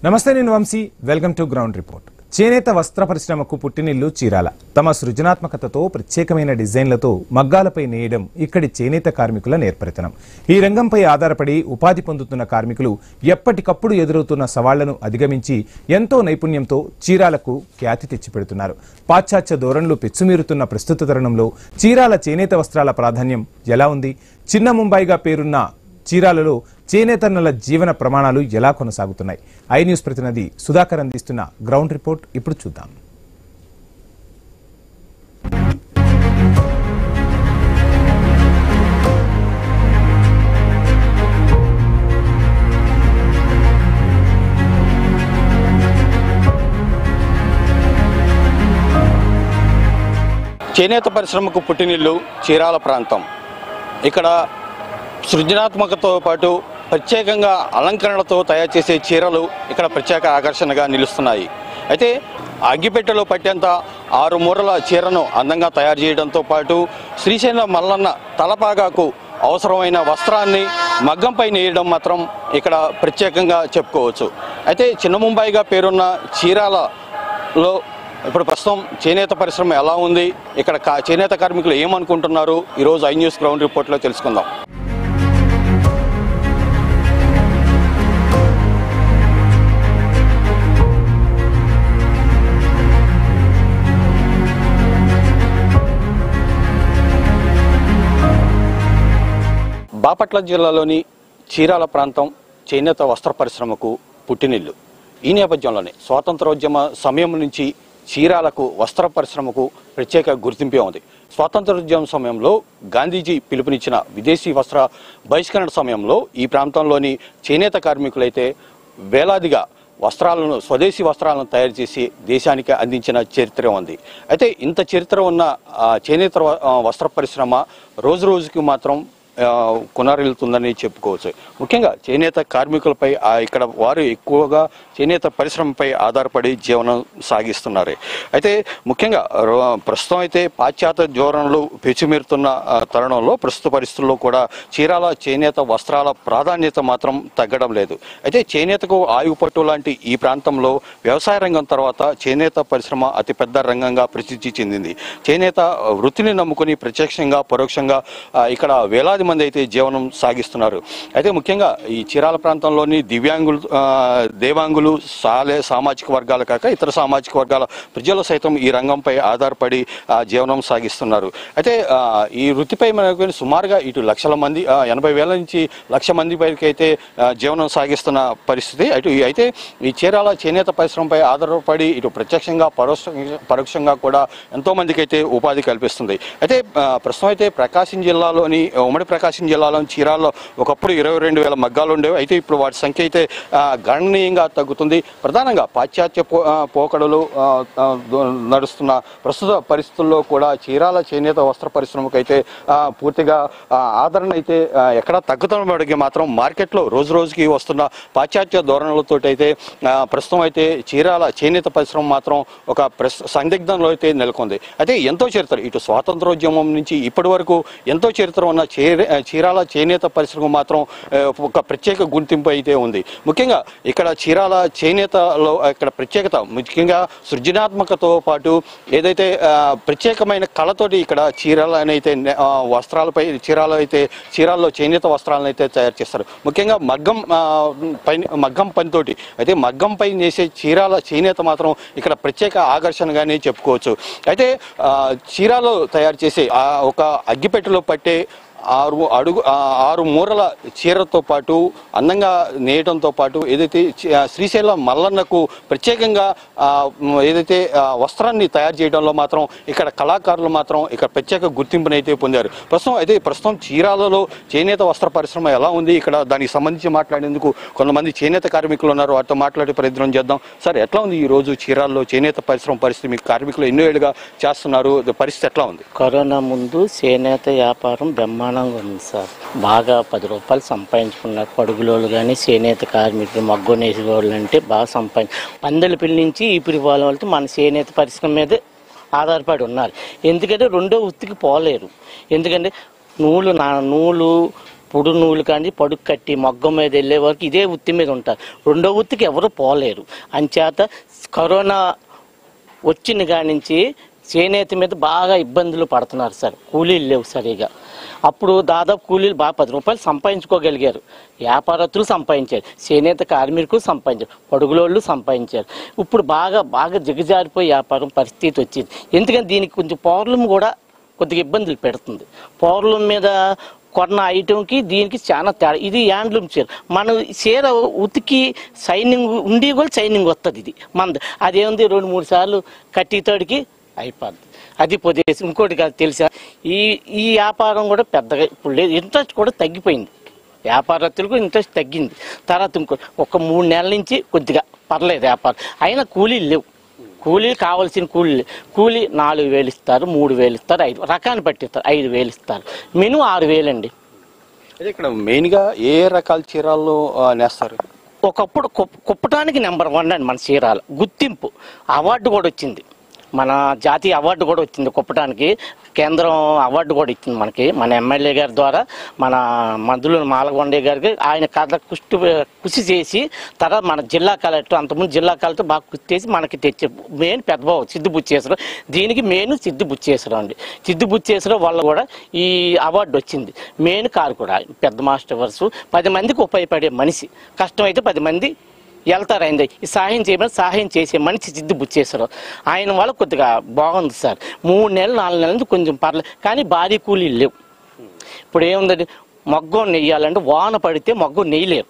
నమస్తే, నేను Vamsi. Welcome to ground report. చేనేత వస్త్ర పరిశ్రమకు పుట్టినిల్లు చీరాల. తమ సృజనాత్మకతతో ప్రత్యేకమైన డిజైన్లతో మగ్గాలపై నేయడం ఇక్కడి చేనేత కార్మికుల నేర్పరితనం. ఈ రంగంపై ఆధారపడి ఉపాధి పొందుతున్న కార్మికులు ఎప్పటికప్పుడు ఎదురవుతున్న సవాళ్లను అధిగమించి ఎంతో నైపుణ్యంతో చీరాలకు ఖ్యాతి తెచ్చిపెడుతున్నారు. పాశ్చాత్య ధోరణులు పెచ్చుమీరుతున్న ప్రస్తుత తరుణంలో చీరాల చేనేత వస్త్రాల ప్రాధాన్యం ఎలా ఉంది? చిన్న ముంబైగా పేరున్న చీరాలలో చేనేతన్నల జీవన ప్రమాణాలు ఎలా కొనసాగుతున్నాయి? ఐ న్యూస్ ప్రతినిధి సుధాకర్ అందిస్తున్న గ్రౌండ్ రిపోర్ట్ ఇప్పుడు చూద్దాం. చేనేత పరిశ్రమకు పుట్టినిల్లు చీరాల ప్రాంతం. ఇక్కడ సృజనాత్మకతో పాటు ప్రత్యేకంగా అలంకరణలతో తయారు చేసే చీరలు ఇక్కడ ప్రత్యేక ఆకర్షణగా నిలుస్తున్నాయి. అయితే అగ్గిపెట్టెలో పట్టేంత 6 మూరల చీరను అందంగా తయారు చేయడంతో పాటు శ్రీశైలం మల్లన్న తలపాగాకు అవసరమైన వస్త్రాన్ని మగ్గంపై నేయడం మాత్రం ఇక్కడ ప్రత్యేకంగా చెప్పుకోవచ్చు. అయితే చిన్న ముంబైగా పేరున్న చీరాలలో ఇప్పుడు ప్రస్తుతం చేనేత పరిశ్రమ ఎలా ఉంది, ఇక్కడ చేనేత కార్మికులు ఏమనుకుంటున్నారు, ఈరోజు ఐ న్యూస్ గ్రౌండ్ రిపోర్ట్లో తెలుసుకుందాం. బాపట్ల జిల్లాలోని చీరాల ప్రాంతం చేనేత వస్త్ర పరిశ్రమకు పుట్టినిల్లు. ఈ నేపథ్యంలోనే స్వాతంత్రోద్యమ సమయం నుంచి చీరాలకు వస్త్ర పరిశ్రమకు ప్రత్యేక గుర్తింపే ఉంది. స్వాతంత్రోద్యమ సమయంలో గాంధీజీ పిలుపునిచ్చిన విదేశీ వస్త్ర బహిష్కరణ సమయంలో ఈ ప్రాంతంలోని చేనేత కార్మికులైతే వేలాదిగా వస్త్రాలను, స్వదేశీ వస్త్రాలను తయారు చేసి దేశానికి అందించిన చరిత్ర ఉంది. అయితే ఇంత చరిత్ర ఉన్న చేనేత వస్త్ర పరిశ్రమ రోజు రోజుకి మాత్రం కొనరిల్లుతుందని చెప్పుకోవచ్చు. ముఖ్యంగా చేనేత కార్మికులపై ఇక్కడ వారు ఎక్కువగా చేనేత పరిశ్రమపై ఆధారపడి జీవనం సాగిస్తున్నారు. అయితే ముఖ్యంగా ప్రస్తుతం అయితే పాశ్చాత్య ధోరణులు పెచ్చుమీరుతున్న తరుణంలో ప్రస్తుత పరిస్థితుల్లో కూడా చీరాల చేనేత వస్త్రాల ప్రాధాన్యత మాత్రం తగ్గడం లేదు. అయితే చేనేతకు ఆయుపట్టు లాంటి ఈ ప్రాంతంలో వ్యవసాయ రంగం తర్వాత చేనేత పరిశ్రమ అతిపెద్ద రంగంగా ప్రసిద్ధి చెందింది. చేనేత వృత్తిని నమ్ముకుని ప్రత్యక్షంగా పరోక్షంగా ఇక్కడ వేలాది మంది అయితే జీవనం సాగిస్తున్నారు. అయితే ముఖ్యంగా ఈ చీరాల ప్రాంతంలోని దివ్యాంగులు, దేవాంగులు, సామాజిక వర్గాలు కాక ఇతర సామాజిక వర్గాల ప్రజలు సైతం ఈ రంగంపై ఆధారపడి జీవనం సాగిస్తున్నారు. అయితే ఈ వృత్తిపై మనకు సుమారుగా ఇటు లక్షల మంది, 80,000 నుంచి 1,00,000 మంది పైకి అయితే జీవనం సాగిస్తున్న పరిస్థితి. అయితే ఈ చీరాల చేనేత పరిశ్రమపై ఆధారపడి ఇటు ప్రత్యక్షంగా పరోక్షంగా కూడా ఎంతో మందికి అయితే ఉపాధి కల్పిస్తుంది. అయితే ప్రస్తుతం అయితే ప్రకాశం జిల్లాలోని ఉమ్మడి ప్రకాశం జిల్లాలోని చీరాల్లో ఒకప్పుడు 22,000 మగ్గాలు ఉండేవి. అయితే ఇప్పుడు వాటి సంఖ్య అయితే గణనీయంగా తగ్గుతుంది. ప్రధానంగా పాశ్చాత్య పోకడలు నడుస్తున్న ప్రస్తుత పరిస్థితుల్లో కూడా చీరాల చేనేత వస్త్ర పరిశ్రమకు అయితే పూర్తిగా ఆదరణ అయితే ఎక్కడా తగ్గుతున్నప్పటికీ మాత్రం మార్కెట్లో రోజు రోజుకి వస్తున్న పాశ్చాత్య ధోరణులతో అయితే ప్రస్తుతం అయితే చీరాల చేనేత పరిశ్రమ మాత్రం ఒక సందిగ్ధంలో అయితే నెలకొంది. అయితే ఎంతో చరిత్ర, ఇటు స్వాతంత్రోద్యమం నుంచి ఇప్పటి వరకు ఎంతో చరిత్ర ఉన్న చీరాల చేనేత పరిశ్రమ మాత్రం ఒక ప్రత్యేక గుర్తింపు అయితే ఉంది. ముఖ్యంగా ఇక్కడ చీరాల చేనేతలో ఇక్కడ ప్రత్యేకత ముఖ్యంగా సృజనాత్మకతో పాటు ఏదైతే ప్రత్యేకమైన కళతోటి ఇక్కడ చీరాలనైతే వస్త్రాలపై చీరాల్లో చేనేత వస్త్రాలను అయితే తయారు చేస్తారు. ముఖ్యంగా మగ్గం పనితోటి అయితే మగ్గంపై నేసే చీరాల చేనేత మాత్రం ఇక్కడ ప్రత్యేక ఆకర్షణగానే చెప్పుకోవచ్చు. అయితే చీరాలో తయారు చేసే ఒక అగ్గిపెట్టెలో పట్టే 6 మూరల చీరతో పాటు అందంగా నేయడంతో పాటు ఏదైతే శ్రీశైలం మల్లన్నకు ప్రత్యేకంగా ఏదైతే వస్త్రాన్ని తయారు చేయడంలో మాత్రం ఇక్కడ కళాకారులు మాత్రం ఇక్కడ ప్రత్యేక గుర్తింపునైతే పొందారు. ప్రస్తుతం చీరాలలో చేనేత వస్త్ర పరిశ్రమ ఎలా ఉంది, ఇక్కడ దానికి సంబంధించి మాట్లాడేందుకు కొంతమంది చేనేత కార్మికులు ఉన్నారు. వారితో మాట్లాడే ప్రయత్నం చేద్దాం. సార్, ఎట్లా ఉంది ఈ రోజు చీరాల్లో చేనేత పరిశ్రమ పరిస్థితి? మీకు కార్మికులు ఎన్నో ఏళ్ళుగా చేస్తున్నారు, పరిస్థితి ఎట్లా ఉంది? కరోనా ముందు చేనేత వ్యాపారం బ్రహ్మాండంగా ఉంది సార్. బాగా 10 రూపాయలు సంపాదించుకున్నారు పడుగులోళ్ళు కానీ చేనేత కార్మికులు, మగ్గోనేసే వాళ్ళు అంటే బాగా పందెల పిల్లి నుంచి ఇప్పుడు వాళ్ళతో మన చేనేత పరిశ్రమ మీద ఆధారపడి ఉన్నారు. ఎందుకంటే రెండో వృత్తికి పోలేరు. ఎందుకంటే నూలు పొడు నూలు కానీ పడుకు కట్టి మగ్గం మీద వెళ్ళే వరకు ఇదే వృత్తి మీద ఉంటారు. రెండో వృత్తికి ఎవరు పోలేరు. అంచేత కరోనా వచ్చిన కాడి నుంచి చేనేత మీద బాగా ఇబ్బందులు పడుతున్నారు సార్. కూలీలు లేవు సరిగా. అప్పుడు దాదాపు కూలీలు బాగా 10 రూపాయలు సంపాదించుకోగలిగారు. వ్యాపారస్తులు సంపాదించారు, చేనేత కార్మికులు సంపాదించారు, పడుగులోళ్ళు సంపాదించారు. ఇప్పుడు బాగా దిగజారిపోయి వ్యాపారం పరిస్థితి వచ్చింది. ఎందుకంటే దీనికి కొంచెం పౌర్లం కూడా కొద్దిగా ఇబ్బందులు పెడుతుంది. పౌర్లం మీద కొన్న ఐటెంకి దీనికి చాలా తేడా. ఇది హ్యాండ్లూమ్ చీర. మన చీర ఉతికి షైనింగ్ ఉండి కూడా షైనింగ్ వస్తుంది. ఇది మనది అదేముంది 2-3 సార్లు కట్టితోడికి అయిపోద్ది. అది పొదేసి ఇంకోటి కాదు తెలుసా, ఈ వ్యాపారం కూడా పెద్దగా ఇప్పుడు లేదు. ఇంట్రెస్ట్ కూడా తగ్గిపోయింది. వ్యాపారస్తులకు ఇంట్రెస్ట్ తగ్గింది. తర్వాత ఒక 3 నెలల నుంచి కొద్దిగా పర్లేదు వ్యాపారం. అయినా కూలీలు లేవు. కూలీలు కావాల్సిన కూలీ 4,000 ఇస్తారు, 3,000 ఇస్తారు, 5 రకాన్ని పట్టిస్తారు, 5,000 ఇస్తారు. మినిమం 6,000 అండి. ఇక్కడ మెయిన్గా ఏ రకాల చీరాలు నేస్తారు? ఒకప్పుడు కుప్పటానికి నెంబర్ 1 అండి మన చీరాల. గుర్తింపు అవార్డు కూడా వచ్చింది. మన జాతీయ అవార్డు కూడా వచ్చింది. కుప్పటానికి కేంద్రం అవార్డు కూడా ఇచ్చింది మనకి. మన ఎమ్మెల్యే గారి ద్వారా మన మందులు మాలగొండే గారికి ఆయన కథ కృషి చేసి తర్వాత మన జిల్లా కలెక్టర్ అంతకుముందు జిల్లా కలెక్టర్ బాగా కృషి చేసి మనకి తెచ్చే మెయిన్ పెద్దబాబు సిద్ధిబుచ్చేశ్వరం. దీనికి మెయిన్ సిద్ధిబుచ్చేశ్వరం అండి. సిద్ధిబుచ్చేశ్వరం వల్ల కూడా ఈ అవార్డు వచ్చింది. మెయిన్ కారు కూడా పెద్ద మాస్టర్ వరుస 10 మందికి ఉపయోగపడే మనిషి. కష్టమైతే 10 మంది వెళ్తారు. అయింది ఈ సహాయం చేసే మనిషి సిద్ధిబుచ్చేశ్వరం. ఆయన వల్ల కొద్దిగా బాగుంది సార్. 3 నెలలు 4 నెలల నుంచి కొంచెం పర్లేదు. కానీ భారీ కూలీలు లేవు. ఇప్పుడు ఏముందండి, మగ్గం నెయ్యాలంటే వాన పడితే మగ్గం నెయ్యలేరు.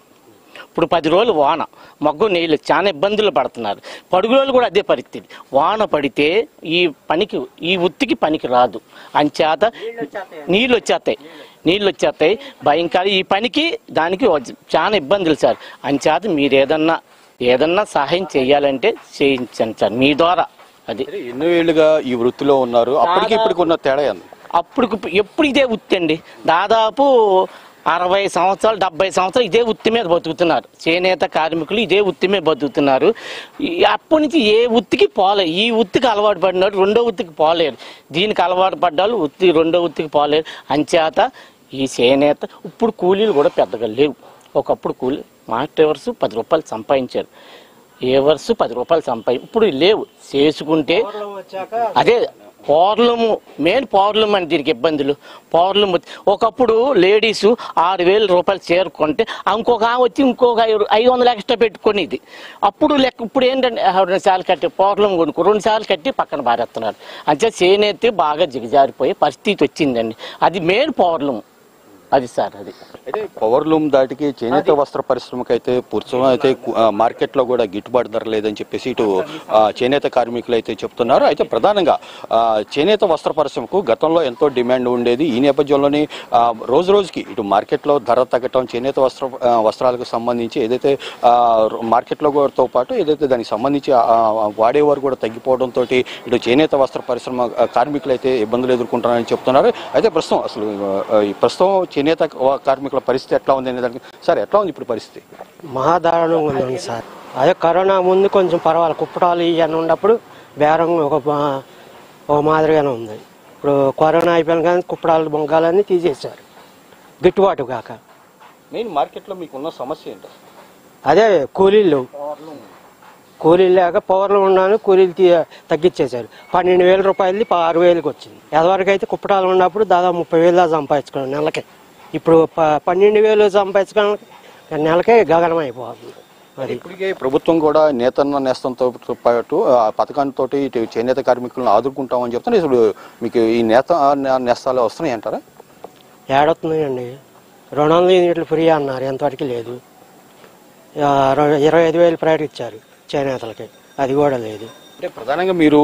ఇప్పుడు 10 రోజులు వాన, మగ్గం నెయ్యలేదు. చాలా ఇబ్బందులు పడుతున్నారు. పడుగులోళ్ళు కూడా అదే పరిస్థితి. వాన పడితే ఈ వృత్తికి పనికి రాదు. అంచేత నీళ్ళు వచ్చేస్తాయి భయంకర. ఈ పనికి దానికి చాలా ఇబ్బందులు సార్. అంచేత మీరు ఏదన్నా సహాయం చేయాలంటే చేయించండి సార్ మీ ద్వారా. అది ఎన్నో ఏళ్ళుగా ఈ వృత్తిలో ఉన్నారు. అప్పటికి ఇప్పటికి ఉన్న తేడా ఏంది? ఎప్పుడు ఇదే వృత్తి అండి. దాదాపు 60 సంవత్సరాలు 70 సంవత్సరాలు ఇదే వృత్తి మీద బతుకుతున్నారు. చేనేత కార్మికులు ఇదే వృత్తి మీద బతుకుతున్నారు. అప్పటి నుంచి ఏ వృత్తికి పోలేదు. ఈ వృత్తికి అలవాటు పడినాడు రెండో వృత్తికి పోలేరు. దీనికి అలవాటు పడ్డాలు రెండో వృత్తికి పోలేరు. అంచేత ఈ చేనేత ఇప్పుడు కూలీలు కూడా పెద్దగా లేవు. ఒకప్పుడు కూలీ మాస్టర్ వరుస 10 రూపాయలు సంపాదించారు. ఏ వరుస 10 రూపాయలు ఇప్పుడు లేవు. చేసుకుంటే అదే మెయిన్ పౌర్లం అని దీనికి ఇబ్బందులు. పౌర్లం ఒకప్పుడు లేడీసు 6,000 రూపాయలు చేరుకుంటే ఇంకొక వచ్చి ఇంకొక 500 ఎక్స్ట్రా పెట్టుకునేది. అప్పుడు లెక్క. ఇప్పుడు ఏంటంటే 2 సార్లు కట్టి పౌర్లం కొనుక్కో 2 సార్లు కట్టి పక్కన బారేస్తున్నారు. అంటే చేనేత బాగా జిగజారిపోయే పరిస్థితి వచ్చిందండి. అది మెయిన్ పౌర్లం. అది సార్. అది అయితే పవర్లూమ్ దాటికి చేనేత వస్త్ర పరిశ్రమకి అయితే పురుషం అయితే మార్కెట్లో కూడా గిట్టుబాటు ధర లేదని చెప్పేసి ఇటు చేనేత కార్మికులు అయితే చెప్తున్నారు. అయితే ప్రధానంగా చేనేత వస్త్ర పరిశ్రమకు గతంలో ఎంతో డిమాండ్ ఉండేది. ఈ నేపథ్యంలోనే రోజుకి ఇటు మార్కెట్లో ధర తగ్గటం, చేనేత వస్త్రాలకు సంబంధించి ఏదైతే మార్కెట్లతో పాటు ఏదైతే దానికి సంబంధించి వాడేవారు కూడా తగ్గిపోవడంతో ఇటు చేనేత వస్త్ర పరిశ్రమ కార్మికులు అయితే ఇబ్బందులు ఎదుర్కొంటున్నారని చెప్తున్నారు. అయితే ప్రస్తుతం చేనేత కార్మికుల పరిస్థితి ఎట్లా ఉంది అనే దానికి సార్ ఎట్లా ఉంది ఇప్పుడు పరిస్థితి? మహాదారుణంగా ఉంది సార్. అదే కరోనా ముందు కొంచెం పర్వాలేదు. కుప్పటాలు ఇవన్నీ ఉన్నప్పుడు బేరం ఒక మాదిరిగానే ఉంది. ఇప్పుడు కరోనా అయిపోయిన కానీ కుప్పటాలు బొంగాలన్నీ తీసేశారు గిట్టుబాటు కాక. మెయిన్ మార్కెట్లో మీకు ఉన్న సమస్య ఏంటో అదే కూలీలు లేక పవర్లు ఉన్నాను. కూలీలు తగ్గించేశారు. 12,000 రూపాయలది 6,000కి వచ్చింది. ఎదవరకైతే కుప్పటాలు ఉన్నప్పుడు దాదాపు 30,000 దాకా సంపాదించుకున్నాను నెలకే. ఇప్పుడు 12,000 సంపాదించుకోవడానికి నెలకే గగనం అయిపోతుంది. మరి ఇప్పటికే ప్రభుత్వం కూడా నేతన్న నేస్తంతో పాటు ఆ పథకంతో ఇటు చేనేత కార్మికులను ఆదుకుంటామని చెప్తున్నారు. ఇప్పుడు మీకు ఈ నేస్తాలు వస్తున్నాయి అంటారా? ఏడవుతున్నాయండి. 200 యూనిట్లు ఫ్రీ అన్నారు. ఎంతవరకు లేదు. 25,000 ప్రకటించారు చేనేతలకి. అది కూడా లేదు. అంటే ప్రధానంగా మీరు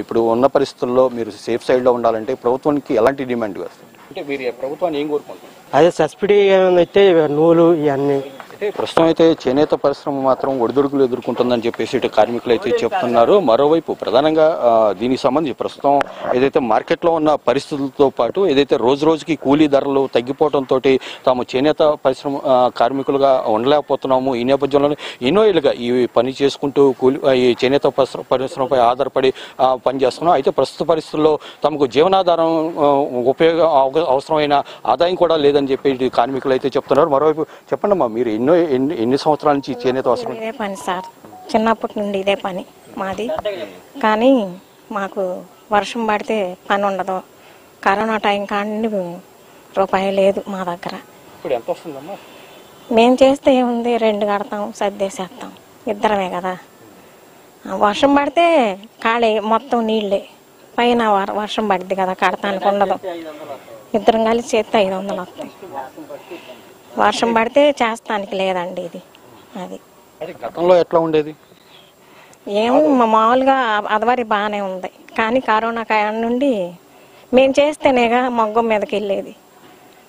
ఇప్పుడు ఉన్న పరిస్థితుల్లో మీరు సేఫ్ సైడ్లో ఉండాలంటే ప్రభుత్వానికి ఎలాంటి డిమాండ్ వస్తుంది? అంటే మీరు ప్రభుత్వాన్ని ఏం కోరుకుంటున్నారు? అదే సబ్సిడీ ఏమైనా అయితే నూలు ఇవన్నీ ప్రస్తుతం అయితే చేనేత పరిశ్రమ మాత్రం ఒడిదుడుకులు ఎదుర్కొంటుందని చెప్పేసి ఇటు కార్మికులు అయితే చెప్తున్నారు. మరోవైపు ప్రధానంగా దీనికి సంబంధించి ప్రస్తుతం ఏదైతే మార్కెట్లో ఉన్న పరిస్థితులతో పాటు ఏదైతే రోజు రోజుకి కూలీ ధరలు తగ్గిపోవడంతో తాము చేనేత పరిశ్రమ కార్మికులుగా ఉండలేకపోతున్నాము. ఈ నేపథ్యంలో ఎన్నో ఏళ్ళుగా ఈ పని చేసుకుంటూ ఈ చేనేత పరిశ్రమపై ఆధారపడి పనిచేస్తున్నాం. అయితే ప్రస్తుత పరిస్థితుల్లో తమకు జీవనాధారం అవసరమైన ఆదాయం కూడా లేదని చెప్పి కార్మికులు అయితే చెప్తున్నారు. మరోవైపు చెప్పండమ్మా, మీరు ఎన్ని సంవత్సరాల నుంచి చేనేత అవసరం? ఇదే పని సార్, చిన్నప్పటి నుండి ఇదే పని మాది. కానీ మాకు వర్షం పడితే పని ఉండదు. కరోనా టైం కానీ రూపాయి లేదు మా దగ్గర. ఇప్పుడు ఎంత వస్తుందమ్మా? మేము చేస్తే ఏముంది, 2 కడతాం, సర్దేసేస్తాం, ఇద్దరమే కదా. వర్షం పడితే ఖాళీ మొత్తం నీళ్ళే. పైన వర్షం పడుద్ది కదా, కడతానికి ఉండదు. ఇద్దరం కలిసి చేస్తే 500 వస్తాయి. వర్షం పడితే చేస్తానికి లేదండి ఇది. అది గతంలో ఎట్లా ఉండేది? ఏమో మామూలుగా అదివరి బాగానే ఉంది. కానీ కరోనా నుండి మేము చేస్తేనేగా మగ్గం మీదకి వెళ్ళేది.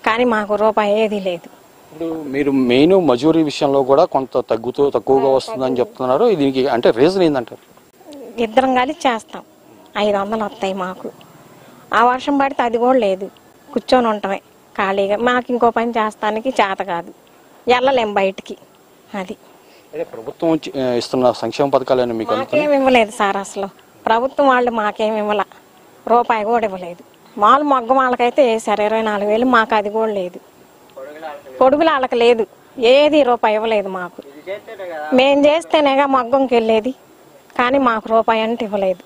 కానీ మాకు రూపాయి ఏది లేదు. ఇప్పుడు మీరు మెయిన్ మజూరీ విషయంలో కూడా కొంత తక్కువగా వస్తుందని చెప్తున్నారు. దీనికి అంటే రీజన్ ఏంటంటారు? ఇద్దరం కలిసి చేస్తాం, 500 వస్తాయి మాకు. ఆ వర్షం పడితే అది కూడా లేదు, కూర్చొని ఉంటామే ఖాళీగా. మాకు ఇంకో పని చేస్తానికి చేత కాదు, వెళ్ళలేం బయటికి. అది ప్రభుత్వం ఇస్తున్న సంక్షేమ పథకాలు మీకు మాకేమి ఇవ్వలేదు సార్. అసలు ప్రభుత్వం వాళ్ళు మాకేమి ఇవ్వాల, రూపాయి కూడా ఇవ్వలేదు. మామూలు మగ్గం వాళ్ళకైతే వేసారు 24,000, మాకు అది కూడా లేదు. పొడుగులు వాళ్ళకి లేదు, ఏది రూపాయి ఇవ్వలేదు మాకు. మేము చేస్తేనేగా మగ్గంకి వెళ్ళేది, కానీ మాకు రూపాయి అంటే ఇవ్వలేదు.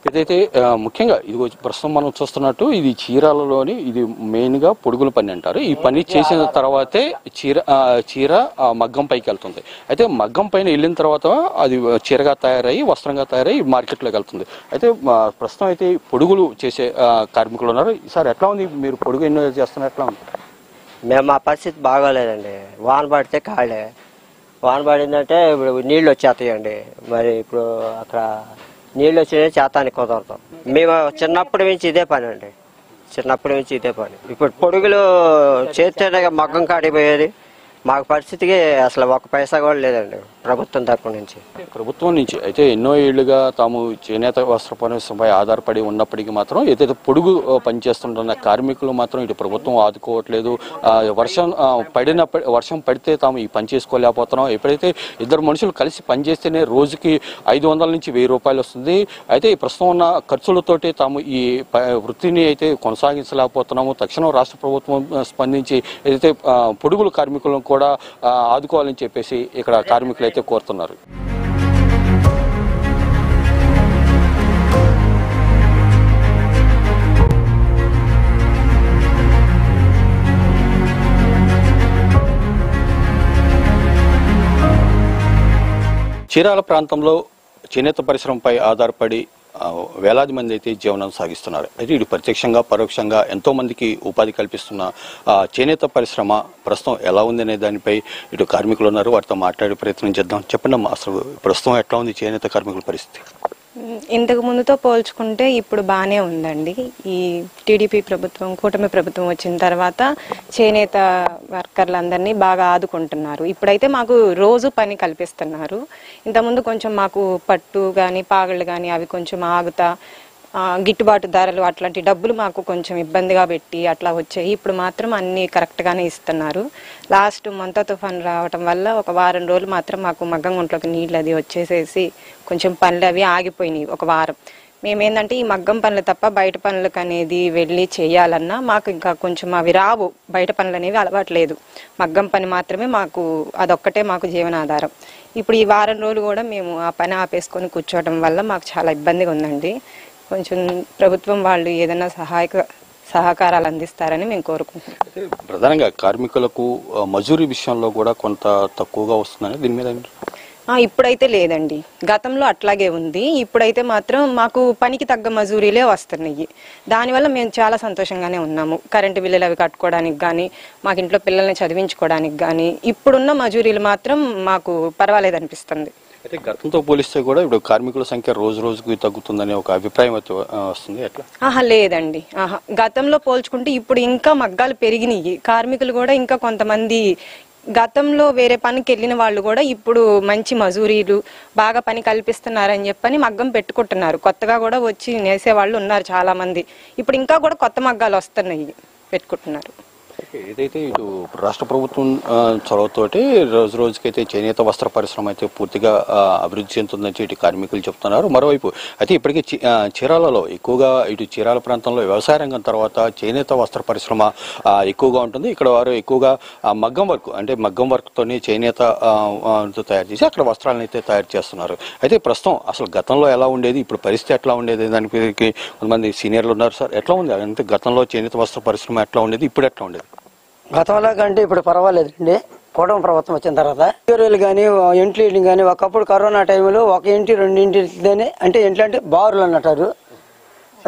ఇదైతే ముఖ్యంగా ఇది ప్రస్తుతం మనం చూస్తున్నట్టు ఇది చీరాలలోని ఇది మెయిన్ గా పొడుగుల పని అంటారు. ఈ పని చేసిన తర్వాతే చీర మగ్గం పైకి వెళ్తుంది. అయితే మగ్గం పైన వెళ్ళిన తర్వాత అది చీరగా తయారయ్యి వస్త్రంగా తయారయ్యి మార్కెట్లోకి వెళ్తుంది. అయితే ప్రస్తుతం అయితే పొడుగులు చేసే కార్మికులు ఉన్నారు. సార్ ఎట్లా ఉంది, మీరు పొడుగు ఎన్నో చేస్తున్నారు, ఎట్లా ఉంది? మేము మా పరిస్థితి బాగోలేదండి. వాన పడితే ఖాళీ. వాన పడిందంటే ఇప్పుడు నీళ్ళు వచ్చేస్తాయండి. మరి ఇప్పుడు అక్కడ నీళ్ళు వచ్చిన చేతానికి కుదరదు. మేము చిన్నప్పటి నుంచి ఇదే పని అండి, చిన్నప్పటి నుంచి ఇదే పని. ఇప్పుడు పొడుగులు చేస్తేనే మగ్గం కాడిపోయేది. మాకు పరిస్థితికి అసలు 1 పైసా కూడా లేదండి ప్రభుత్వం తరపు నుంచి. ప్రభుత్వం నుంచి అయితే ఎన్నో ఏళ్లుగా తాము చేనేత వస్త్ర పరిశ్రమపై ఆధారపడి ఉన్నప్పటికీ మాత్రం ఏదైతే పొడుగు పనిచేస్తుంటున్న కార్మికులు మాత్రం ఇటు ప్రభుత్వం ఆదుకోవట్లేదు. వర్షం పడితే తాము ఈ పని చేసుకోలేకపోతున్నాం. ఎప్పుడైతే ఇద్దరు మనుషులు కలిసి పనిచేస్తేనే రోజుకి 500 నుంచి 1000 రూపాయలు వస్తుంది. అయితే ప్రస్తుతం ఉన్న ఖర్చులతోటి తాము ఈ వృత్తిని అయితే కొనసాగించలేకపోతున్నాము. తక్షణం రాష్ట్ర ప్రభుత్వం స్పందించి ఏదైతే పొడుగుల కార్మికులను కూడా ఆదుకోవాలని చెప్పేసి ఇక్కడ కార్మికులు అయితే కోరుతున్నారు. చీరాల ప్రాంతంలో చేనేత పరిశ్రమపై ఆధారపడి వేలాది మంది అయితే జీవనం సాగిస్తున్నారు. అయితే ఇటు ప్రత్యక్షంగా పరోక్షంగా ఎంతో మందికి ఉపాధి కల్పిస్తున్న చేనేత పరిశ్రమ ప్రస్తుతం ఎలా ఉంది అనే దానిపై ఇటు కార్మికులు ఉన్నారు, వారితో మాట్లాడే ప్రయత్నం చేద్దాం. చెప్పండి అమ్మా, అసలు ప్రస్తుతం ఎట్లా ఉంది చేనేత కార్మికుల పరిస్థితి? ఇంతకు ముందుతో పోల్చుకుంటే ఇప్పుడు బాగానే ఉందండి. ఈ టీడీపీ ప్రభుత్వం, కూటమి ప్రభుత్వం వచ్చిన తర్వాత చేనేత వర్కర్లందరినీ బాగా ఆదుకుంటున్నారు. ఇప్పుడైతే మాకు రోజు పని కల్పిస్తున్నారు. ఇంతకుముందు కొంచెం మాకు పట్టు కానీ పాగళ్ళు కానీ అవి కొంచెం ఆగుతా గిట్టుబాటు ధరలు అట్లాంటి డబ్బులు మాకు కొంచెం ఇబ్బందిగా పెట్టి అట్లా వచ్చాయి. ఇప్పుడు మాత్రం అన్ని కరెక్ట్గానే ఇస్తున్నారు. లాస్ట్ మంతా తుఫాన్ రావటం వల్ల ఒక వారం రోజులు మాత్రం మాకు మగ్గం గుంట్లోకి నీళ్ళు అది వచ్చేసేసి కొంచెం పనులు అవి ఆగిపోయినాయి ఒక వారం. మేమేందంటే ఈ మగ్గం పనులు తప్ప బయట పనులకు అనేది వెళ్ళి చేయాలన్నా మాకు ఇంకా కొంచెం అవి రావు. బయట పనులు అనేవి అలవాట్లేదు. మగ్గం పని మాత్రమే మాకు, అదొక్కటే మాకు జీవనాధారం. ఇప్పుడు ఈ వారం రోజులు కూడా మేము ఆ పని ఆపేసుకొని కూర్చోవడం వల్ల మాకు చాలా ఇబ్బందిగా ఉందండి. కొంచెం ప్రభుత్వం వాళ్ళు ఏదైనా సహకారాలు అందిస్తారని మేము కోరుకుంటున్నాం. ప్రధానంగా కార్మికులకు మజూరీ విషయంలో కూడా కొంత తక్కువగా వస్తుందని దీని మీద ఇప్పుడైతే లేదండి, గతంలో అట్లాగే ఉంది. ఇప్పుడైతే మాత్రం మాకు పనికి తగ్గ మజూరీలే వస్తున్నాయి. దానివల్ల మేము చాలా సంతోషంగానే ఉన్నాము. కరెంటు బిల్లులు అవి కట్టుకోవడానికి కానీ, మాకు ఇంట్లో పిల్లల్ని చదివించుకోవడానికి కానీ ఇప్పుడున్న మజూరీలు మాత్రం మాకు పర్వాలేదు అనిపిస్తుంది. అయితే గతంతో పోలిస్తే కూడా ఇప్పుడు కార్మికుల సంఖ్య రోజు రోజుకు తగ్గుతుందనే ఒక అభిప్రాయం అయితే వస్తుంది. ఎట్లా? లేదండి, గతంలో పోల్చుకుంటే ఇప్పుడు ఇంకా మగ్గాలు పెరిగినాయి. కార్మికులు కూడా ఇంకా కొంతమంది గతంలో వేరే పనికి వెళ్ళిన వాళ్ళు కూడా ఇప్పుడు మంచి మజూరీలు బాగా పని కల్పిస్తున్నారని చెప్పని మగ్గం పెట్టుకుంటున్నారు. కొత్తగా కూడా వచ్చి నేసే వాళ్ళు ఉన్నారు చాలా మంది. ఇప్పుడు ఇంకా కూడా కొత్త మగ్గాలు వస్తున్నాయి, పెట్టుకుంటున్నారు. ఏదైతే ఇటు రాష్ట్ర ప్రభుత్వం చొరవతోటి రోజు రోజుకైతే చేనేత వస్త్ర పరిశ్రమ అయితే పూర్తిగా అభివృద్ధి చెందుతుందని ఇటు కార్మికులు చెప్తున్నారు. మరోవైపు అయితే ఇప్పటికీ చీరాలలో ఎక్కువగా ఇటు చీరాల ప్రాంతంలో వ్యవసాయ రంగం తర్వాత చేనేత వస్త్ర పరిశ్రమ ఎక్కువగా ఉంటుంది. ఇక్కడ వారు ఎక్కువగా మగ్గం వర్క్ అంటే మగ్గం వర్క్తోనే చేనేత తయారు చేసి అక్కడ వస్త్రాలను అయితే తయారు చేస్తున్నారు. అయితే ప్రస్తుతం అసలు గతంలో ఎలా ఉండేది, ఇప్పుడు పరిస్థితి ఎట్లా ఉండేది, దానికి కొంతమంది సీనియర్లు ఉన్నారు. సార్ ఎట్లా ఉంది అంటే గతంలో చేనేత వస్త్ర పరిశ్రమ ఎట్లా ఉండేది, ఇప్పుడు ఎట్లా ఉండేది? గతంలో కంటే ఇప్పుడు పర్వాలేదండి. కూటమి ప్రభుత్వం వచ్చిన తర్వాత ఊరేళ్ళు కానీ ఇంట్లో కానీ ఒకప్పుడు కరోనా టైంలో ఒక ఇంటి రెండు ఇంటితోనే అంటే ఇంట్లో అంటే బారులు అన్నట్టారు.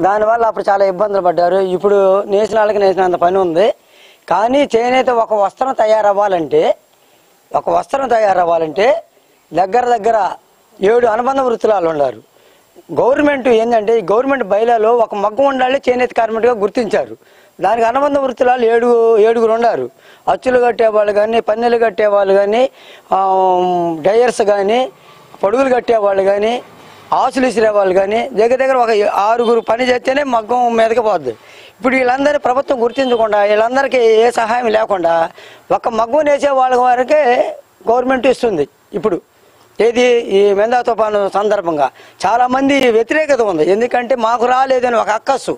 దానివల్ల అప్పుడు చాలా ఇబ్బందులు పడ్డారు. ఇప్పుడు నేసిన వాళ్ళకి నేసినంత పని ఉంది. కానీ చేనేత ఒక వస్త్రం తయారవ్వాలంటే దగ్గర 7 అనుబంధ వృత్తులు ఉన్నారు. గవర్నమెంట్ ఏంటంటే ఈ గవర్నమెంట్ బయలాలో ఒక మగ్గం ఉండాలి చేనేత కార్మికుడిగా గుర్తించారు. దానికి అనుబంధ వృత్తులాలు ఏడుగురు ఉన్నారు. అచ్చులు కట్టేవాళ్ళు కానీ, పన్నెలు కట్టేవాళ్ళు కానీ, డయర్స్ కానీ, పొడుగులు కట్టేవాళ్ళు కానీ, ఆసులు ఇసిరేవాళ్ళు కానీ దగ్గర ఒక 6 పని చేస్తేనే మగ్గం మీదకి పోద్ది. ఇప్పుడు వీళ్ళందరినీ ప్రభుత్వం గుర్తించకుండా వీళ్ళందరికీ ఏ సహాయం లేకుండా ఒక మగ్గం వేసే వాళ్ళ వరకే గవర్నమెంట్ ఇస్తుంది. ఇప్పుడు ఏది ఈ మెందా తుఫాను సందర్భంగా చాలామంది వ్యతిరేకత ఉంది. ఎందుకంటే మాకు రాలేదని ఒక అక్కస్సు,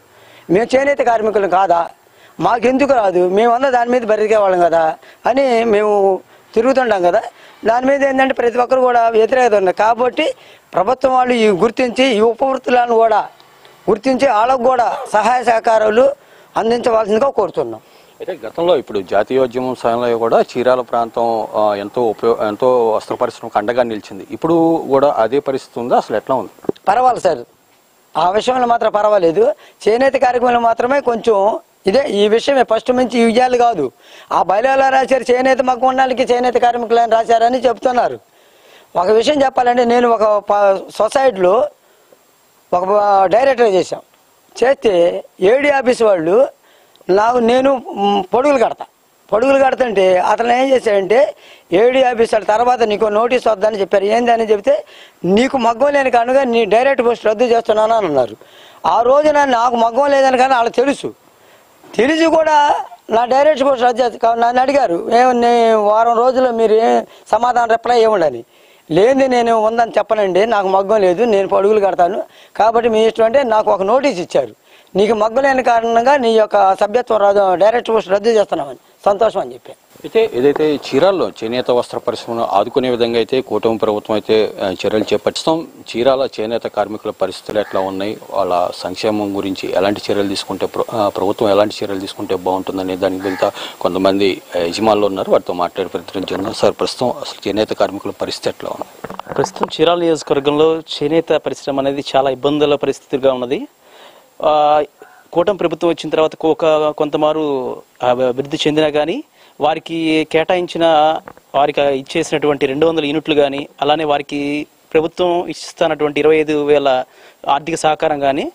మేము చేనేత కార్మికులు కాదా, మాకెందుకు రాదు, మేమంతా దాని మీద బ్రతికేవాళ్ళం కదా అని మేము తిరుగుతుంటాం కదా. దాని మీద ఏంటంటే ప్రతి ఒక్కరు కూడా వ్యతిరేకత ఉంది. కాబట్టి ప్రభుత్వం వాళ్ళు ఈ గుర్తించి ఈ ఉపవృత్తులను కూడా గుర్తించి వాళ్ళకు కూడా సహాయ సహకారాలు అందించవలసిందిగా కోరుతున్నాం. అయితే గతంలో ఇప్పుడు జాతీయోద్యమం సమయంలో కూడా చీరాల ప్రాంతం ఎంతో వస్త్ర పరిశ్రమకు అండగా నిలిచింది. ఇప్పుడు కూడా అదే పరిస్థితి ఉందా, అసలు ఎట్లా ఉంది? పర్వాలేదు సార్, ఆ విషయంలో మాత్రం పర్వాలేదు. చేనేత కార్యక్రమాలు మాత్రమే కొంచెం ఈ విషయమే ఫస్ట్ నుంచి ఈ విజయాలు కాదు. ఆ బయలులో రాశారు చేనేత మగ్గండానికి చేనేత కార్మికులని రాశారని చెప్తున్నారు. ఒక విషయం చెప్పాలంటే నేను ఒక సొసైటీలో ఒక డైరెక్టర్ చేస్తే ఏడీ ఆఫీస్ వాళ్ళు నేను పొడుగులు కడతంటే అతను ఏం చేశాడంటే ఏడీ ఆఫీసర్ తర్వాత నీకు నోటీస్ వద్దని చెప్పారు. ఏందని చెప్తే నీకు మగ్గం లేని కనుక నీ డైరెక్ట్ పోస్ట్ రద్దు చేస్తున్నాను అని అన్నారు. ఆ రోజున నాకు మగ్గం లేదని కానీ వాళ్ళకి తెలిసి కూడా నా డైరెక్ట్ పోస్ట్ రద్దు చేస్తా నన్ను అడిగారు, ఏమన్నా వారం రోజుల్లో మీరు సమాధానం రిప్లై ఇవ్వండి. లేని నేను ఉందని చెప్పనండి, నాకు మగ్గం లేదు, నేను పొడుగులు కడతాను కాబట్టి మీ ఇష్టం అంటే నాకు ఒక నోటీస్ ఇచ్చారు. నీకు మగ్గం లేని కారణంగా నీ యొక్క సభ్యత్వం డైరెక్ట్ పోస్ట్ రద్దు చేస్తున్నామని సంతోషం అని చెప్పాను. అయితే ఏదైతే చీరాల్లో చేనేత వస్త్ర పరిశ్రమను ఆదుకునే విధంగా అయితే కూటమి ప్రభుత్వం అయితే చర్యలు చేపట్టాం. చీరాల చేనేత కార్మికుల పరిస్థితులు ఎట్లా ఉన్నాయి, వాళ్ళ సంక్షేమం గురించి ఎలాంటి చర్యలు తీసుకుంటే ప్రభుత్వం ఎలాంటి చర్యలు తీసుకుంటే బాగుంటుందనే దానికి వెళ్తా కొంతమంది యజమానులు ఉన్నారు, వారితో మాట్లాడే ప్రయత్నం చేద్దాం. సార్ ప్రస్తుతం అసలు చేనేత కార్మికుల పరిస్థితి ఎట్లా ఉంది? ప్రస్తుతం చీరాల నియోజకవర్గంలో చేనేత పరిశ్రమ అనేది చాలా ఇబ్బందుల పరిస్థితిగా ఉన్నది. కూటమి ప్రభుత్వం వచ్చిన తర్వాత కొంతమారు అభివృద్ధి చెందినా కానీ వారికి ఇచ్చేసినటువంటి 200 యూనిట్లు కానీ అలానే వారికి ప్రభుత్వం ఇస్తున్నటువంటి 25,000 ఆర్థిక సహకారం కానీ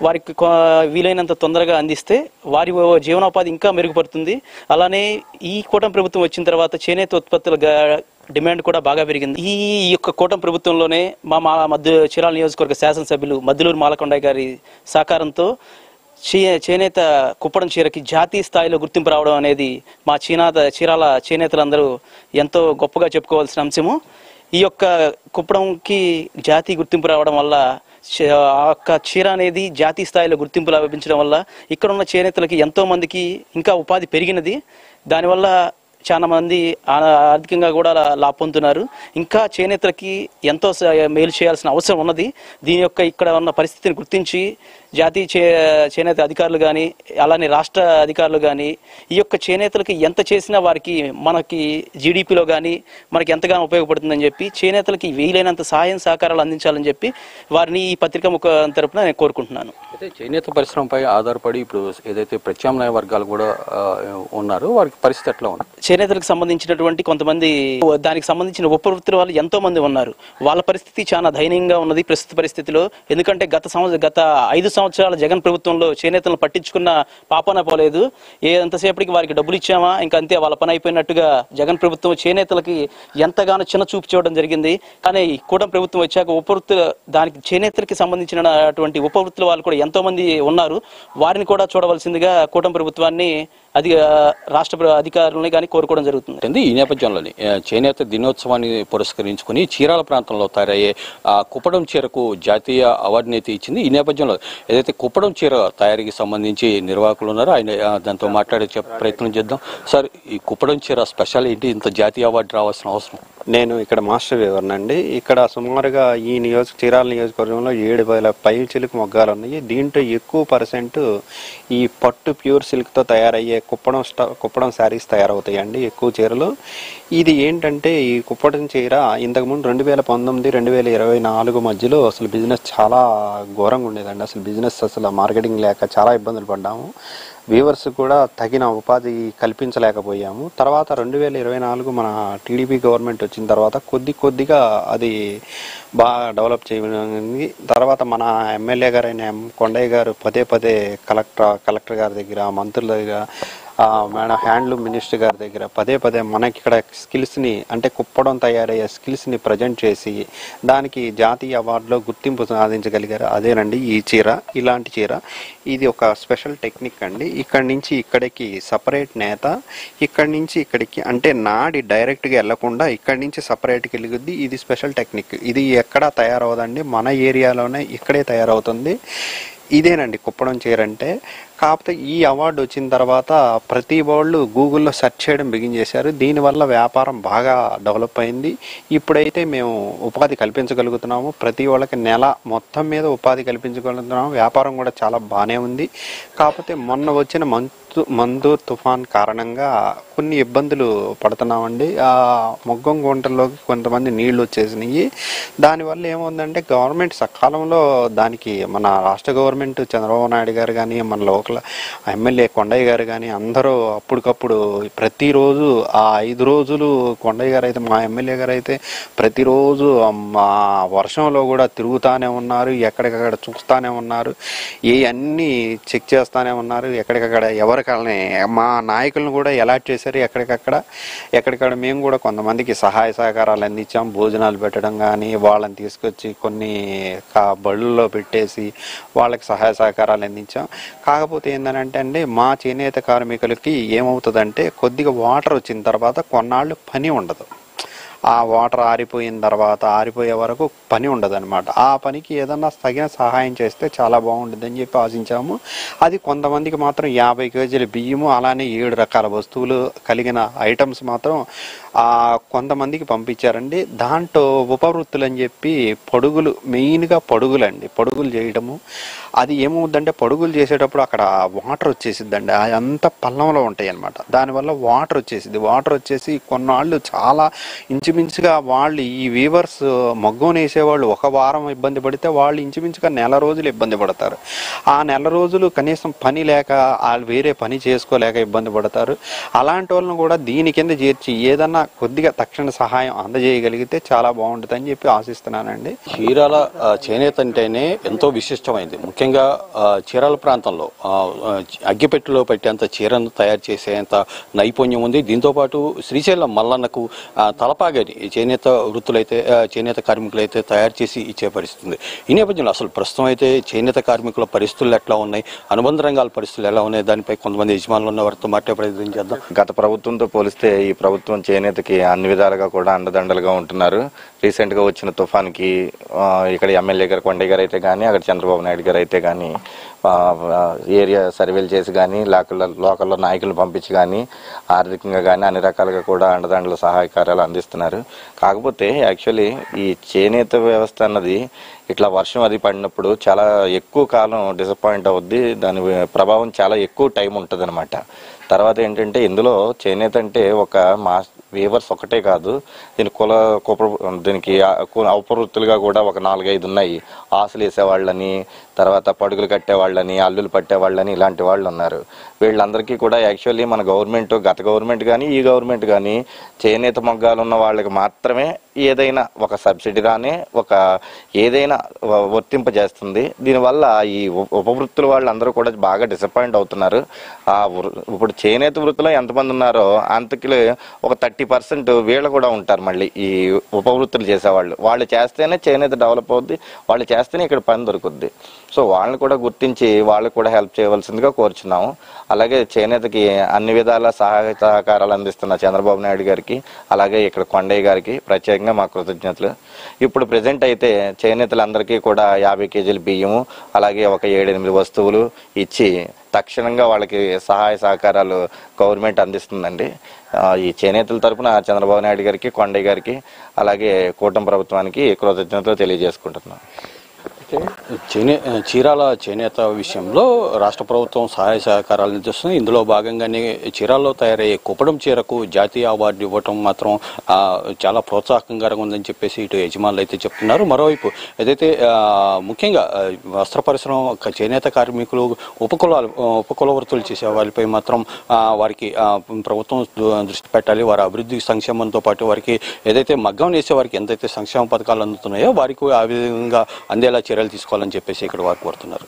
వారికి వీలైనంత తొందరగా అందిస్తే వారి జీవనోపాధి ఇంకా మెరుగుపడుతుంది. అలానే ఈ కూటమి ప్రభుత్వం వచ్చిన తర్వాత చేనేత ఉత్పత్తుల డిమాండ్ కూడా బాగా పెరిగింది. ఈ యొక్క కూటమి ప్రభుత్వంలోనే చీరాల నియోజకవర్గ శాసనసభ్యులు మద్దులూరు మాలకొండయ్య గారి సహకారంతో చేనేత కుప్పడం చీరకి జాతీయ స్థాయిలో గుర్తింపు రావడం అనేది మా చీరాల చేనేతలందరూ ఎంతో గొప్పగా చెప్పుకోవాల్సిన అంశము. ఈ యొక్క కుప్పడంకి జాతీయ గుర్తింపు రావడం వల్ల ఆ యొక్క చీర అనేది జాతీయ స్థాయిలో గుర్తింపు లభించడం వల్ల ఇక్కడ ఉన్న చేనేతలకి ఎంతో మందికి ఇంకా ఉపాధి పెరిగినది. దానివల్ల చాలా మంది ఆర్థికంగా కూడా లాభ పొందుతున్నారు. ఇంకా చేనేతలకి ఎంతో మేలు చేయాల్సిన అవసరం ఉన్నది. దీని యొక్క ఇక్కడ ఉన్న పరిస్థితిని గుర్తించి జాతీయ చేనేత అధికారులు కానీ అలానే రాష్ట్ర అధికారులు కానీ ఈ యొక్క చేనేతలకి ఎంత చేసినా వారికి మనకి జీడిపిలో కానీ మనకి ఎంతగానో ఉపయోగపడుతుందని చెప్పి చేనేతలకి వీలైనంత సహాయం సహకారాలు అందించాలని చెప్పి వారిని ఈ పత్రిక ముఖ తరపున నేను కోరుకుంటున్నాను. అయితే చేనేత పరిశ్రమపై ఆధారపడి ఇప్పుడు ఏదైతే ప్రత్యామ్నాయ వర్గాలు కూడా ఉన్నారో వారికి పరిస్థితి ఎట్లా ఉంది? చేనేతలకు సంబంధించినటువంటి కొంతమంది దానికి సంబంధించిన ఉపవృత్తుల వాళ్ళు ఎంతో మంది ఉన్నారు. వాళ్ళ పరిస్థితి చాలా దయనీయంగా ఉన్నది ప్రస్తుత పరిస్థితిలో. ఎందుకంటే గత 5 సంవత్సరాల జగన్ ప్రభుత్వంలో చేనేతలను పట్టించుకున్న పాపన పోలేదు. ఎంతసేపటికి వారికి డబ్బులు ఇచ్చామా ఇంకా అంతే వాళ్ళ పని అయిపోయినట్టుగా జగన్ ప్రభుత్వం చేనేతలకి ఎంతగానో చిన్న చూపు చూడడం జరిగింది. కానీ కూటమి ప్రభుత్వం వచ్చాక ఉపవృత్తుల దానికి చేనేతలకి సంబంధించినటువంటి ఉపవృత్తుల వాళ్ళు కూడా ఎంతో మంది ఉన్నారు. వారిని కూడా చూడవలసిందిగా కూటమి ప్రభుత్వాన్ని రాష్ట్ర అధికారులని కానీ కోరుకోవడం జరుగుతుంది. ఈ నేపథ్యంలోని చేనేత దినోత్సవాన్ని పురస్కరించుకుని చీరాల ప్రాంతంలో తయారయ్యే కుప్పడం చీరకు జాతీయ అవార్డుని అయితే ఇచ్చింది. ఈ నేపథ్యంలో ఏదైతే కుప్పడం చీర తయారీకి సంబంధించి నిర్వాహకులు ఉన్నారో ఆయన దాంతో మాట్లాడే ప్రయత్నం చేద్దాం. సార్, ఈ కుప్పడం చీర స్పెషల్ ఏంటి, ఇంత జాతీయ అవార్డు రావాల్సిన అవసరం? నేను ఇక్కడ మాస్టర్ వివరణండి. ఇక్కడ సుమారుగా ఈ చీరాల నియోజకవర్గంలో 7,000 పై చిలుకు మొగ్గాలు ఉన్నాయి. దీంట్లో ఎక్కువ పర్సెంట్ ఈ పట్టు ప్యూర్ సిల్క్తో తయారయ్యే కుప్పడం శారీస్ తయారవుతాయండి, ఎక్కువ చీరలు. ఇది ఏంటంటే ఈ కుప్పడం చీర ఇంతకుముందు 2019, 2024 మధ్యలో అసలు బిజినెస్ చాలా ఘోరంగా ఉండేదండి. అసలు మార్కెటింగ్ లేక చాలా ఇబ్బందులు పడ్డాము. వీవర్స్ కూడా తగిన ఉపాధి కల్పించలేకపోయాము. తర్వాత 2024 మన టీడీపీ గవర్నమెంట్ వచ్చిన తర్వాత కొద్దిగా అది బాగా డెవలప్ చేయడానికి తర్వాత మన ఎమ్మెల్యే గారైన కొండయ్య గారు పదే కలెక్టర్ గారి దగ్గర, మంత్రుల దగ్గర, మేడం హ్యాండ్లూమ్ మినిస్టర్ గారి దగ్గర పదే మనకి ఇక్కడ స్కిల్స్ని అంటే కుప్పడం తయారయ్యే స్కిల్స్ని ప్రజెంట్ చేసి దానికి జాతీయ అవార్డులో గుర్తింపు సాధించగలిగారు. అదేనండి ఈ చీర. ఇలాంటి చీర ఇది ఒక స్పెషల్ టెక్నిక్ అండి. ఇక్కడి నుంచి ఇక్కడికి సపరేట్ నేత, ఇక్కడి నుంచి ఇక్కడికి అంటే నాడి డైరెక్ట్గా వెళ్లకుండా ఇక్కడి నుంచి సపరేట్కి వెలుగుద్ది. ఇది స్పెషల్ టెక్నిక్. ఇది ఎక్కడా తయారవదండి, మన ఏరియాలోనే ఇక్కడే తయారవుతుంది. ఇదేనండి కుప్పడం చీర అంటే. కాకపోతే ఈ అవార్డు వచ్చిన తర్వాత ప్రతి వాళ్ళు గూగుల్లో సెర్చ్ చేయడం బిగిన్ చేశారు. దీనివల్ల వ్యాపారం బాగా డెవలప్ అయింది. ఇప్పుడైతే మేము ఉపాధి కల్పించగలుగుతున్నాము. ప్రతి వాళ్ళకి నెల మొత్తం మీద ఉపాధి కల్పించగలుగుతున్నాము. వ్యాపారం కూడా చాలా బాగానే ఉంది. కాకపోతే మొన్న వచ్చిన మందు తుఫాన్ కారణంగా కొన్ని ఇబ్బందులు పడుతున్నామండి. ఆ మొగ్గం గుంటల్లోకి కొంతమంది నీళ్లు వచ్చేసినాయి. దానివల్ల ఏముందంటే గవర్నమెంట్ సకాలంలో దానికి మన రాష్ట్ర గవర్నమెంట్ చంద్రబాబు నాయుడు గారు కానీ, మన లోకల్ ఎమ్మెల్యే కొండయ్య గారు కానీ అందరూ అప్పటికప్పుడు ప్రతిరోజు ఆ 5 రోజులు కొండయ్య గారు అయితే, మా ఎమ్మెల్యే గారు అయితే ప్రతిరోజు మా వర్షంలో కూడా తిరుగుతానే ఉన్నారు. ఎక్కడికక్కడ చూస్తానే ఉన్నారు. అన్నీ చెక్ చేస్తానే ఉన్నారు. ఎక్కడికక్కడ ఎవరికాళ్ళని మా నాయకులను కూడా అలాట్ చేశారు. ఎక్కడికక్కడ మేము కూడా కొంతమందికి సహాయ సహకారాలు అందించాం. భోజనాలు పెట్టడం కానీ, వాళ్ళని తీసుకొచ్చి కొన్ని బళ్ళల్లో పెట్టేసి వాళ్ళకి సహాయ సహకారాలు అందించాం. కాకపోతే ఏంటంటే అండి, మా చేనేత కార్మికులకి ఏమవుతుందంటే కొద్దిగా వాటర్ వచ్చిన తర్వాత కొన్నాళ్ళు పని ఉండదు. ఆ వాటర్ ఆరిపోయే వరకు పని ఉండదు అనమాట. ఆ పనికి ఏదన్నా తగిన సహాయం చేస్తే చాలా బాగుంటుందని చెప్పి ఆశించాము. అది కొంతమందికి మాత్రం 50 కేజీల బియ్యము, అలానే 7 రకాల వస్తువులు కలిగిన ఐటమ్స్ మాత్రం కొంతమందికి పంపించారండి. దాంట్లో ఉపవృత్తులు అని చెప్పి పొడుగులు, మెయిన్గా పొడుగులండి, పొడుగులు చేయడము. అది ఏమవుద్దంటే పొడుగులు చేసేటప్పుడు అక్కడ వాటర్ వచ్చేసిద్దండి. అంతా పల్లంలో ఉంటాయి అనమాట. దానివల్ల వాటర్ వచ్చేసి కొన్నాళ్ళు చాలా ఇంచుమించుగా వాళ్ళు ఈ వీవర్స్ మగ్గం వేసేవాళ్ళు 1 వారం ఇబ్బంది పడితే వాళ్ళు ఇంచుమించుగా నెల రోజులు ఇబ్బంది పడతారు. ఆ నెల రోజులు కనీసం పని లేక వాళ్ళు వేరే పని చేసుకోలేక ఇబ్బంది పడతారు. అలాంటి వాళ్ళని కూడా దీని కింద చేర్చి ఏదన్నా కొద్దిగా తక్షణ సహాయం అందజేయగలిగితే చాలా బాగుంటుందని చెప్పి ఆశిస్తున్నానండి. చీరాల చేనేత అంటేనే ఎంతో విశిష్టమైంది. ముఖ్యంగా చీరాల ప్రాంతంలో అగ్గిపెట్టులో పెట్టేంత చీరను తయారు చేసేంత నైపుణ్యం ఉంది. దీంతోపాటు శ్రీశైలం మల్లన్నకు తలపాగని చేనేత వృత్తులైతే, చేనేత కార్మికులైతే తయారు చేసి ఇచ్చే పరిస్థితుంది. ఈ నేపథ్యంలో అసలు ప్రస్తుతం అయితే చేనేత కార్మికుల పరిస్థితులు ఎట్లా ఉన్నాయి, అనుబంధ రంగాల పరిస్థితులు ఎలా ఉన్నాయి, దానిపై కొంతమంది యజమానులు ఉన్న వారితో మాట్లాడే ప్రయత్నం చేద్దాం. గత ప్రభుత్వంతో పోలిస్తే ఈ ప్రభుత్వం చేనేతకి అన్ని విధాలుగా కూడా అండదండలుగా ఉంటున్నారు. రీసెంట్గా వచ్చిన తుఫాన్కి ఇక్కడ ఎమ్మెల్యే గారు కొండయ్య గారు అయితే కానీ, అక్కడ చంద్రబాబు నాయుడు గారు అయితే కానీ ఏరియా సర్వేలు చేసి కానీ, లోకల్లో నాయకులను పంపించి కానీ, ఆర్థికంగా కానీ అన్ని రకాలుగా కూడా అండదండలు సహాయకార్యాలు అందిస్తున్నారు. కాకపోతే యాక్చువల్లీ ఈ చేనేత వ్యవస్థ అన్నది ఇట్లా వర్షం అది పడినప్పుడు చాలా ఎక్కువ కాలం డిసప్పాయింట్ అవుద్ది. దాని ప్రభావం చాలా ఎక్కువ టైం ఉంటుంది అనమాట. తర్వాత ఏంటంటే ఇందులో చేనేత అంటే ఒక వీవర్స్ ఒకటే కాదు, దీనికి ఉపవృత్తులుగా కూడా ఒక 4-5 ఉన్నాయి. ఆశలు వేసేవాళ్ళని, తర్వాత పడుగులు కట్టేవాళ్ళని, అల్లులు పట్టేవాళ్ళని, ఇలాంటి వాళ్ళు ఉన్నారు. వీళ్ళందరికీ కూడా యాక్చువల్లీ మన గత గవర్నమెంట్ కానీ ఈ గవర్నమెంట్ కానీ చేనేత మొగ్గాలు ఉన్న వాళ్ళకి మాత్రమే ఏదైనా ఒక సబ్సిడీ రానే ఏదైనా వర్తింపజేస్తుంది. దీనివల్ల ఈ ఉపవృత్తుల వాళ్ళందరూ కూడా బాగా డిసప్పాయింట్ అవుతున్నారు. ఇప్పుడు చేనేత వృత్తిలో ఎంతమంది ఉన్నారో అంతకి ఒక 30% వీళ్ళు కూడా ఉంటారు. మళ్ళీ ఈ ఉపవృత్తులు చేసేవాళ్ళు, వాళ్ళు చేస్తేనే చేనేత డెవలప్ అవుద్ది, వాళ్ళు చేస్తేనే ఇక్కడ పని దొరుకుద్ది. సో వాళ్ళని కూడా గుర్తించి వాళ్ళకి కూడా హెల్ప్ చేయవలసిందిగా కోరుచున్నాము. అలాగే చేనేతకి అన్ని విధాల సహాయ సహకారాలు అందిస్తున్న చంద్రబాబు నాయుడు గారికి, అలాగే ఇక్కడ కొండయ్య గారికి ప్రత్యేకంగా మా కృతజ్ఞతలు. ఇప్పుడు ప్రెజెంట్ అయితే చేనేతలందరికీ కూడా 50 కేజీల బియ్యము, అలాగే ఒక 7-8 వస్తువులు ఇచ్చి తక్షణంగా వాళ్ళకి సహాయ సహకారాలు గవర్నమెంట్ అందిస్తుందండి. ఈ చేనేతల తరపున చంద్రబాబు నాయుడు గారికి, కొండయ్య గారికి, అలాగే కూటమి ప్రభుత్వానికి కృతజ్ఞతలు తెలియజేసుకుంటున్నాం. చీరాల చేనేత విషయంలో రాష్ట్ర ప్రభుత్వం సహాయ సహకారాలు అందిస్తుంది. ఇందులో భాగంగానే చీరాల్లో తయారయ్యే కుప్పడం చీరకు జాతీయ అవార్డు ఇవ్వటం మాత్రం చాలా ప్రోత్సాహకరంగా ఉందని చెప్పేసి ఇటు యజమానులు అయితే చెప్తున్నారు. మరోవైపు ఏదైతే ముఖ్యంగా వస్త్ర పరిశ్రమ చేనేత కార్మికులు ఉపకుల వృత్తులు చేసే వాళ్ళపై మాత్రం వారికి ప్రభుత్వం దృష్టి పెట్టాలి. వారి అభివృద్ధి సంక్షేమంతో పాటు వారికి ఏదైతే మగ్గం వేసే వారికి ఎంతైతే సంక్షేమ పథకాలు అందుతున్నాయో వారికి ఆ విధంగా అందేలా చర్యలు తీసుకోవాలని చెప్పేసి ఇక్కడ వారు కోరుతున్నారు.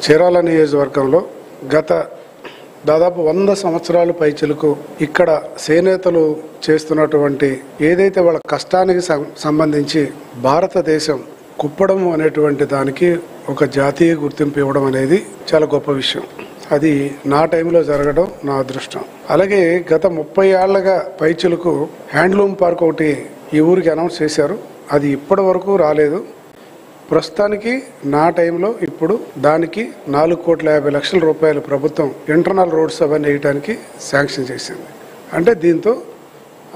చీరాల నియోజకవర్గంలో గత దాదాపు 100 సంవత్సరాల పైచిలకు ఇక్కడ చేనేతలు చేస్తున్నటువంటి ఏదైతే వాళ్ళ కష్టానికి సంబంధించి భారతదేశం కుప్పడం అనేటువంటి దానికి ఒక జాతీయ గుర్తింపు ఇవ్వడం అనేది చాలా గొప్ప విషయం. అది నా టైంలో జరగడం నా అదృష్టం. అలాగే గత 30 ఏళ్లుగా పైచులకు హ్యాండ్లూమ్ పార్క్ ఒకటి ఈ ఊరికి అనౌన్స్ చేశారు. అది ఇప్పటి వరకు రాలేదు. ప్రస్తుతానికి నా టైంలో ఇప్పుడు దానికి 4,50,00,000 రూపాయలు ప్రభుత్వం ఇంటర్నల్ రోడ్స్ అవన్నీ వేయడానికి శాంక్షన్ చేసింది. అంటే దీంతో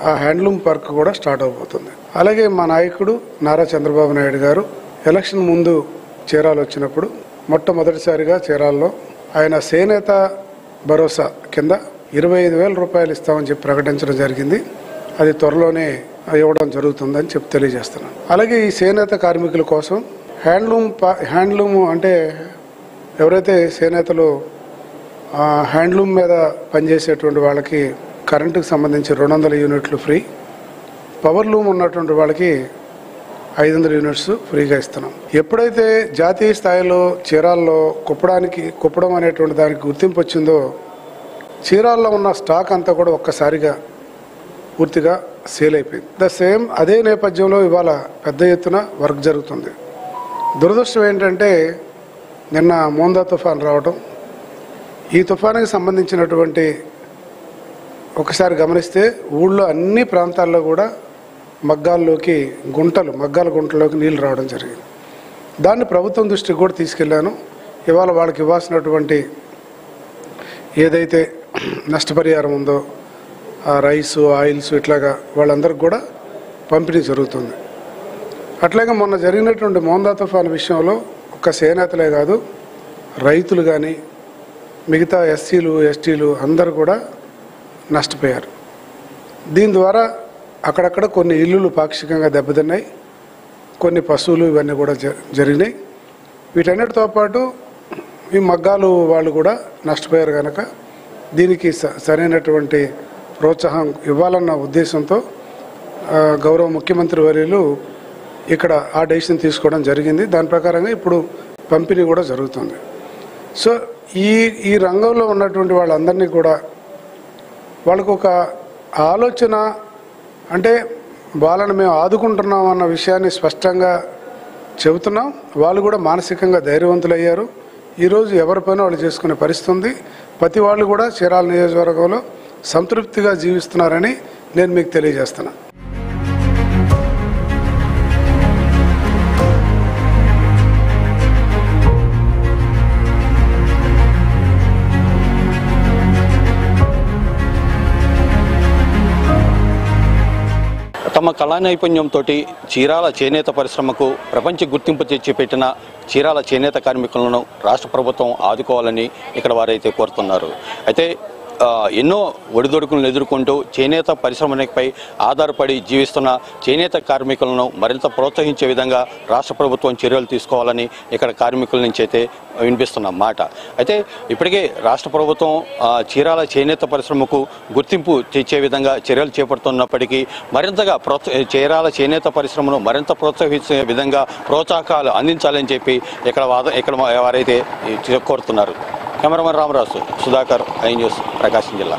ఆ హ్యాండ్లూమ్ పార్క్ కూడా స్టార్ట్ అవబోతుంది. అలాగే మా నాయకుడు నారా చంద్రబాబు నాయుడు గారు ఎలక్షన్ ముందు చీరాలు వచ్చినప్పుడు మొట్టమొదటిసారిగా చీరాల్లో ఆయన చేనేత భరోసా కింద 25,000 రూపాయలు ఇస్తామని చెప్పి ప్రకటించడం జరిగింది. అది త్వరలోనే ఇవ్వడం జరుగుతుందని చెప్పి తెలియజేస్తున్నాను. అలాగే ఈ చేనేత కార్మికుల కోసం హ్యాండ్లూమ్ అంటే ఎవరైతే చేనేతలు హ్యాండ్లూమ్ మీద పనిచేసేటువంటి వాళ్ళకి కరెంటుకు సంబంధించి 200 యూనిట్లు ఫ్రీ, పవర్ లూమ్ ఉన్నటువంటి వాళ్ళకి 500 యూనిట్స్ ఫ్రీగా ఇస్తున్నాం. ఎప్పుడైతే జాతీయ స్థాయిలో చీరాల్లో కుప్పడం అనేటువంటి దానికి గుర్తింపు వచ్చిందో చీరాల్లో ఉన్న స్టాక్ అంతా కూడా ఒక్కసారిగా పూర్తిగా సేల్ అయిపోయింది. అదే నేపథ్యంలో ఇవాళ పెద్ద ఎత్తున వర్క్ జరుగుతుంది. దురదృష్టం ఏంటంటే నిన్న మోందా తుఫాన్ రావడం, ఈ తుఫానికి సంబంధించినటువంటి ఒకసారి గమనిస్తే ఊళ్ళో అన్ని ప్రాంతాల్లో కూడా మగ్గాల గుంటలోకి నీళ్లు రావడం జరిగింది. దాన్ని ప్రభుత్వం దృష్టికి కూడా తీసుకెళ్లాను. ఇవాళ వాళ్ళకి ఇవ్వాల్సినటువంటి ఏదైతే నష్టపరిహారం ఉందో ఆ రైస్, ఆయిల్స్ ఇట్లాగా వాళ్ళందరికీ కూడా పంపిణీ జరుగుతుంది. అట్లాగే మొన్న జరిగినటువంటి మోందా తుఫాన్ విషయంలో ఒక్క చేనేతలే కాదు, రైతులు కానీ మిగతా ఎస్సీలు, ఎస్టీలు అందరూ కూడా నష్టపోయారు. దీని ద్వారా అక్కడక్కడ కొన్ని ఇల్లులు పాక్షికంగా దెబ్బతిన్నాయి, కొన్ని పశువులు ఇవన్నీ కూడా జరిగినాయి. వీటన్నిటితో పాటు ఈ మగ్గాలు వాళ్ళు కూడా నష్టపోయారు కనుక దీనికి సరైనటువంటి ప్రోత్సాహం ఇవ్వాలన్న ఉద్దేశంతో గౌరవ ముఖ్యమంత్రి వర్యులు ఇక్కడ ఆ డెసిషన్ తీసుకోవడం జరిగింది. దాని ప్రకారంగా ఇప్పుడు పంపిణీ కూడా జరుగుతుంది. సో ఈ రంగంలో ఉన్నటువంటి వాళ్ళందరినీ కూడా వాళ్ళకు ఒక ఆలోచన, అంటే వాళ్ళని మేము ఆదుకుంటున్నాం అన్న విషయాన్ని స్పష్టంగా చెబుతున్నాం. వాళ్ళు కూడా మానసికంగా ధైర్యవంతులయ్యారు. ఈరోజు ఎవరి పైన వాళ్ళు చేసుకునే పరిస్థితి ఉంది. ప్రతి వాళ్ళు కూడా చీరాల నియోజకవర్గంలో సంతృప్తిగా జీవిస్తున్నారని నేను మీకు తెలియజేస్తున్నాను. తమ కళా నైపుణ్యంతో చీరాల చేనేత పరిశ్రమకు ప్రపంచ గుర్తింపు తెచ్చిపెట్టిన చీరాల చేనేత కార్మికులను రాష్ట్ర ప్రభుత్వం ఆదుకోవాలని ఇక్కడ వారైతే కోరుతున్నారు. అయితే ఎన్నో ఒడిదొడుకులను ఎదుర్కొంటూ చేనేత పరిశ్రమపై ఆధారపడి జీవిస్తున్న చేనేత కార్మికులను మరింత ప్రోత్సహించే విధంగా రాష్ట్ర ప్రభుత్వం చర్యలు తీసుకోవాలని ఇక్కడ కార్మికుల నుంచి అయితే వినిపిస్తున్న మాట. అయితే ఇప్పటికే రాష్ట్ర ప్రభుత్వం చీరాల చేనేత పరిశ్రమకు గుర్తింపు తెచ్చే విధంగా చర్యలు చేపడుతున్నప్పటికీ మరింతగా చీరాల చేనేత పరిశ్రమను మరింత ప్రోత్సహించే విధంగా ప్రోత్సాహకాలు అందించాలని చెప్పి ఇక్కడ వారైతే కోరుతున్నారు. Cameraman Ramaraju, Sudhakar, I news, Prakasam జిల్లా.